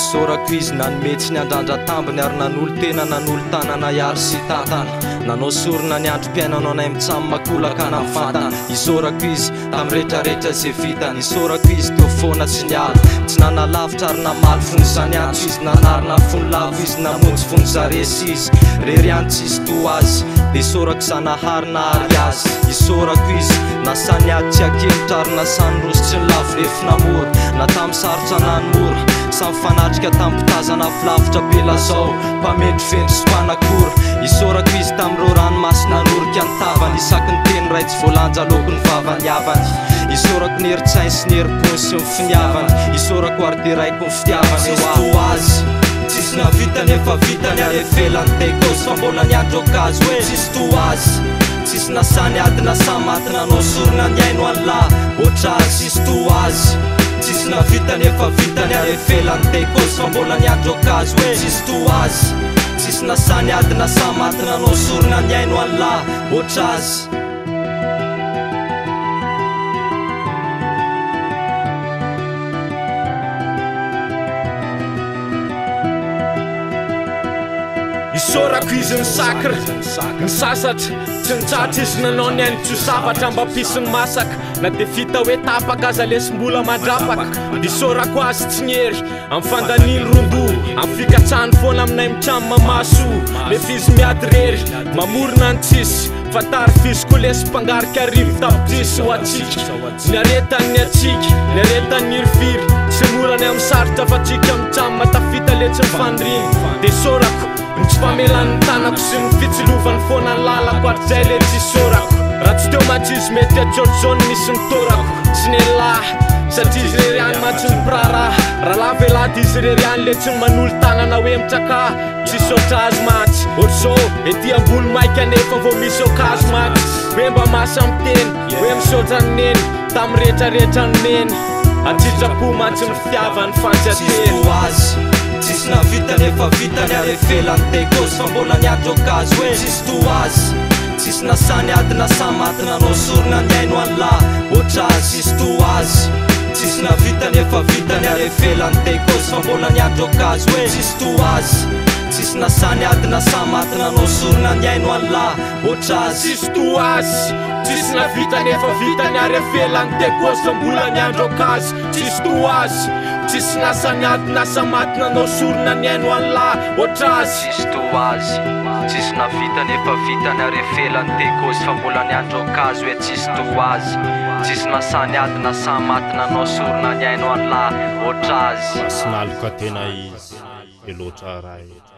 Nisorako izy nanometsy ny andrandra-tambiny ary nanolo tena nanolo tanana iary sy tantana nanao sorona ny androm-piainanao nay mitsamy makolaka namifantana Isorako izy tam rehetrarehetra zay vitany Isorako izy teo foana tsy niala tsy nanalavitra ary namaly fony zany antso izy nanarina fony lavo izy namonjy fony zaresy izy rery antsy izy to azy de Isorako zanahary nahary azy Isorako izy nasany ady tsy akevitra ary nasany rosy tsy ny lavo refy namora na tamy sarotra nanomora samy fanatrika tampitazana filavitra bela zao mpamendry fendry sy mpanakora Isorako izy tam'reo ranomasina norika ny tavany isaky ny teny ray tsy voalanja loko ny vavany avany Isorako ny heritsainy sy ny herim-pony sy ny finiavany Isorako ary de raiko ny fitiavany eo to azy tsisy navita nefa vitany ary evelany tekosy fa mbola niandro akazy hoe tsisy to azy tsisy nasany ady nasa maty nanao sorona ny aino an'lahy oatra azy tsisy to azy tsisy navita nefa vitany ary evelany tekosy fa mbola niandro akazy hoe tsisy to azy tsisy nasany ady nasa maty nanao sorona ny aino an'lahy oatra azy Isorako izy ny sakra ny sasatra tsy nitsatra izy nanao ny ainy tsy zavatra mba pisy ny masaka na de fita hoe tapaka aza lesim-bola mandrapaka Isorako azy tsy nyery am fandaniny rondo am fikatsahany foana aminay mitramy mamaso lefa izy miady rery mamorona ny tsisy fa tary fisiko lesy mpangarika arivo tapitrisy ho atsika ny aretany atsika ny aretany irifiry tsy morany am sarotra fa tsika mitramy matafita letsy ny faniriny de Isorako tsy famelan'ny tanako sy ny fitsilovany foana ny lalako ary zay le tsy Isorako raha tsy teo matsy izy mety atsotrzony misy ny torako sy ny lahy satria izy rery any matsy ny piraraha raha lavelady izy rery any le tsy manolo tanana hoe mitraka tsisy oatra azy matsy ohatrzao ety ambolo maika nefa vo misy okazo matsy hoe mba masa miteny hoe misotra ny neny tamy rehetrarehetra ny neny atsitrapo matsy ny fitiavany fantsateny tsisy navita nefa vitany ary evelany tekosy fa mbola niandro akazy hoe tsisy to azy tsisy nasany ady nasa maty nanao sorona ny aino an'lahy oatra azy tsisy to azy tsisy navita nefa vitany ary evelany tekosy fa mbola niandro akazy hoe tsisy to azy tsisy nasany ady nasa maty nanao sorona ny aino an'lahy oatra azy tsisy to azy tsisy navita nefa vitany ary evelany tekosy fa mbola niandro akazy tsisy to azy tsisy nasany ady nasa maty nanao sorona ny aino an'lahy oatra azy tsisy to azy tsisy navita nefa vitany ary evelany tekosy fa mbola niandro akazy hoe tsisy to azy tsisy nasany ady nasa maty nanao sorona ny aino an'lahy oatra azy sinaloka tena izy e loatra raha